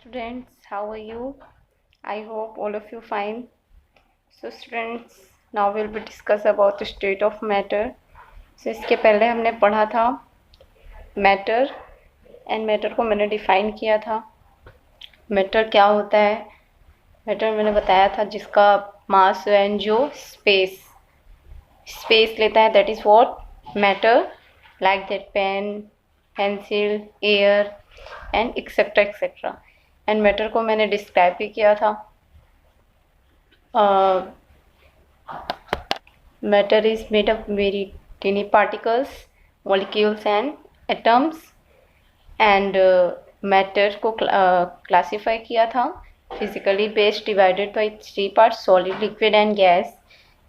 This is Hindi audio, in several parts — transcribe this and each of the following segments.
Students, how are you? I hope all of you fine. So students, now we'll be discuss about the state of matter. So इसके पहले हमने पढ़ा था मैटर एंड मैटर को मैंने डिफाइन किया था। मैटर क्या होता है? मैटर मैंने बताया था जिसका मास एंड जो स्पेस लेता है, that is what matter, like that pen, pencil, air and etcetera etcetera. And matter को मैंने डिस्क्राइब भी किया था। Matter is made up very tiny particles, molecules and atoms. And matter को क्लासीफाई किया था physically based, divided by 3 parts, solid, liquid and gas,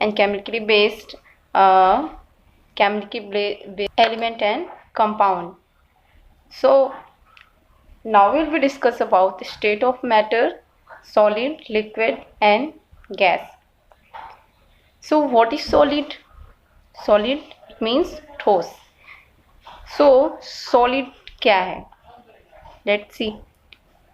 and chemically based element and compound. So now we'll be discuss about the state of matter, solid, liquid and gas. So what is solid? Solid it means ठोस. So solid क्या है? Let's see.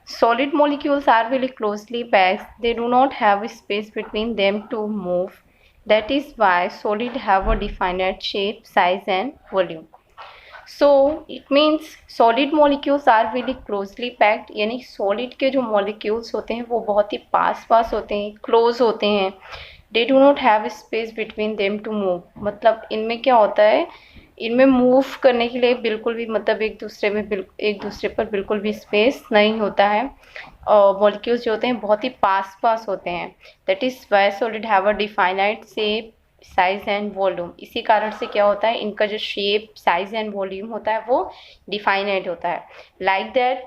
Solid molecules are very closely packed. They do not have space between them to move. That is why solid have a definite shape, size and volume. So it means solid molecules are very closely packed. यानी solid के जो molecules होते हैं वो बहुत ही पास होते हैं, close होते हैं. They do not have space between them to move. मतलब इनमें क्या होता है, इनमें मूव करने के लिए बिल्कुल भी मतलब एक दूसरे पर बिल्कुल भी स्पेस नहीं होता है. मॉलिक्यूल्स जो होते हैं बहुत ही पास होते हैं. That is why solid have a definite shape, size and volume. इसी कारण से क्या होता है, इनका जो शेप, साइज एंड वॉल्यूम होता है वो डिफाइनाइट होता है. लाइक दैट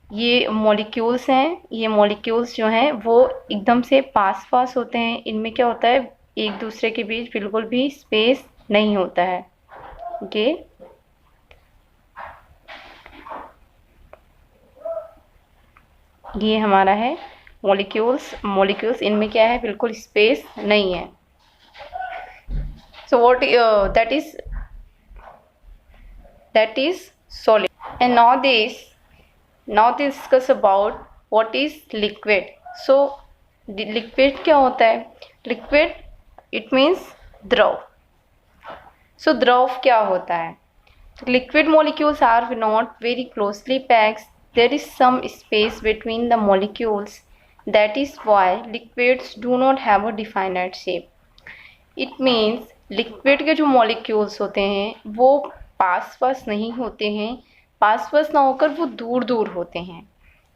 ये मॉलिक्यूल्स हैं, ये मॉलिक्यूल्स जो हैं वो एकदम से पास होते हैं. इनमें क्या होता है, एक दूसरे के बीच बिल्कुल भी स्पेस नहीं होता है. ओके ये हमारा है मॉलिक्यूल्स इनमें क्या है, बिल्कुल स्पेस नहीं है. So what that is solid. And now discuss about what is liquid. So liquid क्या होता है? लिक्विड इट मीन्स द्रव. सो द्रव क्या होता है? Liquid molecules are not very closely packed. There is some space between the molecules. That is why liquids do not have a definite shape. It means liquid के जो molecules होते हैं वो पास नहीं होते हैं. पास ना होकर वो दूर होते हैं.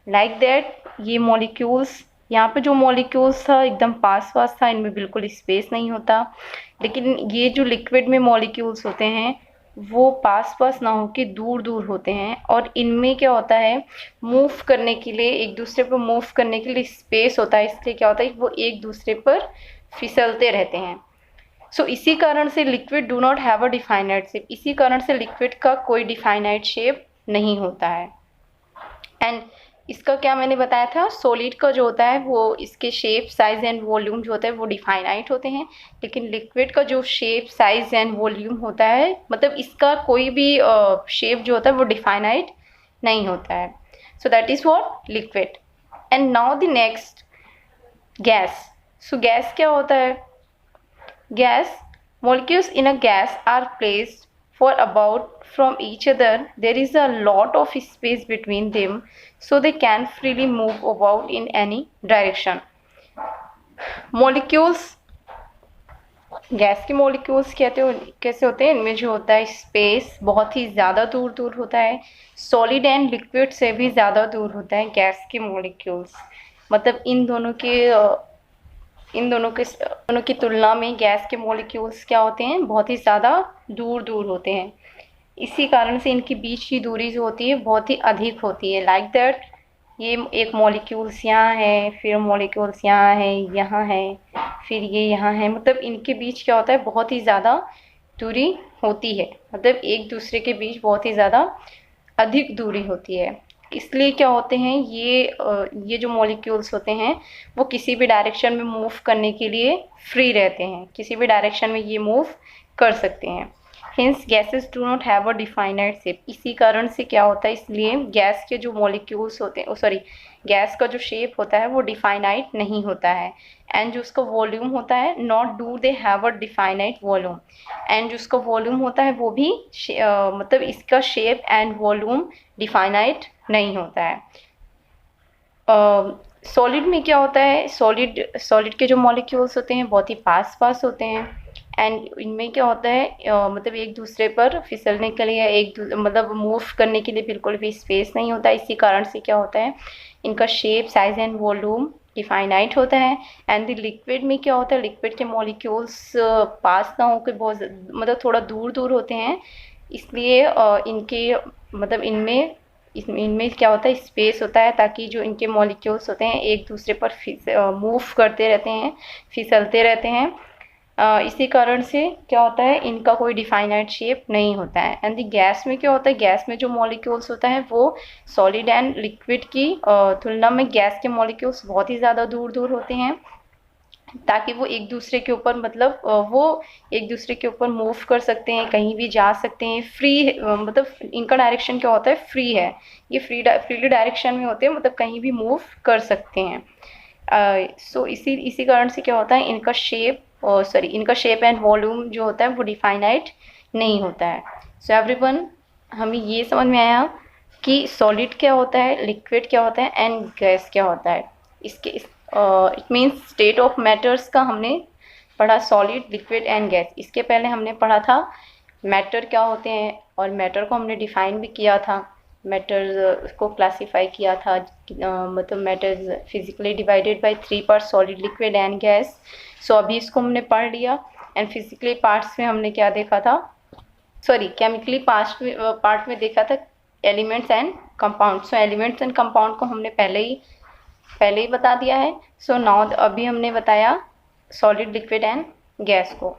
Like that ये molecules, यहाँ पे जो molecules था एकदम पास था, इनमें बिल्कुल स्पेस नहीं होता. लेकिन ये जो लिक्विड में molecules होते हैं वो पास ना होके दूर होते हैं. और इनमें क्या होता है, मूव करने के लिए, एक दूसरे पर मूव करने के लिए स्पेस होता है. इसलिए क्या होता है, वो एक दूसरे पर फिसलते रहते हैं. सो इसी कारण से liquid do not have a definite shape. इसी कारण से लिक्विड का कोई डिफाइनाइट शेप नहीं होता है. एंड इसका क्या मैंने बताया था, सॉलिड का जो होता है वो इसके शेप, साइज एंड वॉल्यूम जो होता है वो डिफाइनाइट होते हैं. लेकिन लिक्विड का जो शेप, साइज एंड वॉल्यूम होता है, मतलब इसका कोई भी शेप जो होता है वो डिफाइनाइट नहीं होता है. So that is what liquid. And now the next, gas. So gas क्या होता है? Gas, molecules in a gas are placed for about from each other. There is a lot of space between them, so they can freely move about in any direction. Molecules, gas के molecules कैसे होते हैं? इनमें जो होता है स्पेस बहुत ही ज़्यादा दूर होता है. सॉलिड एंड लिक्विड से भी ज़्यादा दूर होता है गैस के molecules. मतलब इन दोनों की तुलना में गैस के मॉलिक्यूल्स क्या होते हैं, बहुत ही ज़्यादा दूर होते हैं. इसी कारण से इनके बीच की दूरी जो होती है बहुत ही अधिक होती है. लाइक दैट ये एक मॉलिक्यूल्स यहाँ है, फिर मॉलिक्यूल्स यहाँ है, फिर ये यहाँ है. मतलब इनके बीच क्या होता है, बहुत ही ज़्यादा दूरी होती है. मतलब एक दूसरे के बीच बहुत ही ज़्यादा अधिक दूरी होती है. इसलिए क्या होते हैं, ये जो मॉलिक्यूल्स होते हैं वो किसी भी डायरेक्शन में मूव करने के लिए फ्री रहते हैं. किसी भी डायरेक्शन में ये मूव कर सकते हैं. Hints gases do not have a definite shape. इसी कारण से क्या होता है, इसलिए गैस के जो मॉलिक्यूल्स होते हैं, सॉरी, गैस का जो शेप होता है वो डिफाइनाइट नहीं होता है। एंड जो उसका वॉल्यूम होता है, not do they have a definite volume, and जो उसका वॉल्यूम होता है वो भी मतलब इसका शेप एंड वॉल्यूम डिफाइनाइट नहीं होता है। सॉलिड में क्या होता है, सॉलिड के जो मॉलिक्यूल्स होते हैं बहुत ही पास पास होते हैं, एंड इनमें क्या होता है मतलब एक दूसरे पर फिसलने के लिए, मतलब मूव करने के लिए बिल्कुल भी स्पेस नहीं होता। इसी कारण से क्या होता है, इनका shape, size and volume definite होता है। एंड द लिक्विड में क्या होता है, लिक्विड के मॉलिक्यूल्स पास ना होकर बहुत मतलब थोड़ा दूर दूर होते हैं, इसलिए इनके मतलब इनमें क्या होता है, स्पेस होता है, ताकि जो इनके मॉलिक्यूल्स होते हैं एक दूसरे पर मूव करते रहते हैं, फिसलते रहते हैं। इसी कारण से क्या होता है, इनका कोई डिफाइनाइट शेप नहीं होता है। एंड द गैस में क्या होता है, गैस में जो मॉलिक्यूल्स होता है वो सॉलिड एंड लिक्विड की तुलना में गैस के मॉलिक्यूल्स बहुत ही ज़्यादा दूर दूर होते हैं, ताकि वो एक दूसरे के ऊपर मतलब वो एक दूसरे के ऊपर मूव कर सकते हैं, कहीं भी जा सकते हैं, फ्री मतलब इनका डायरेक्शन क्या होता है, फ्री है, ये फ्रीली डायरेक्शन में होते हैं, मतलब कहीं भी मूव कर सकते हैं। सो इसी कारण से क्या होता है, इनका शेप एंड वॉल्यूम जो होता है वो डिफाइनाइट नहीं होता है। सो एवरीवन, हमें ये समझ में आया कि सॉलिड क्या होता है, लिक्विड क्या होता है एंड गैस क्या होता है। It means state of matters का हमने पढ़ा, सॉलिड, लिक्विड एंड गैस। इसके पहले हमने पढ़ा था मैटर क्या होते हैं, और मैटर को हमने डिफाइन भी किया था, मैटर को क्लासीफाई किया था, मतलब matter physically divided by 3 parts, solid, liquid and gas. So अभी इसको हमने पढ़ लिया। एंड फिजिकली पार्ट्स में हमने क्या देखा था, सॉरी, केमिकली पार्ट में देखा था elements and compound. So elements and compound को हमने पहले ही बता दिया है। सो नाउ अभी हमने बताया सॉलिड, लिक्विड एंड गैस को।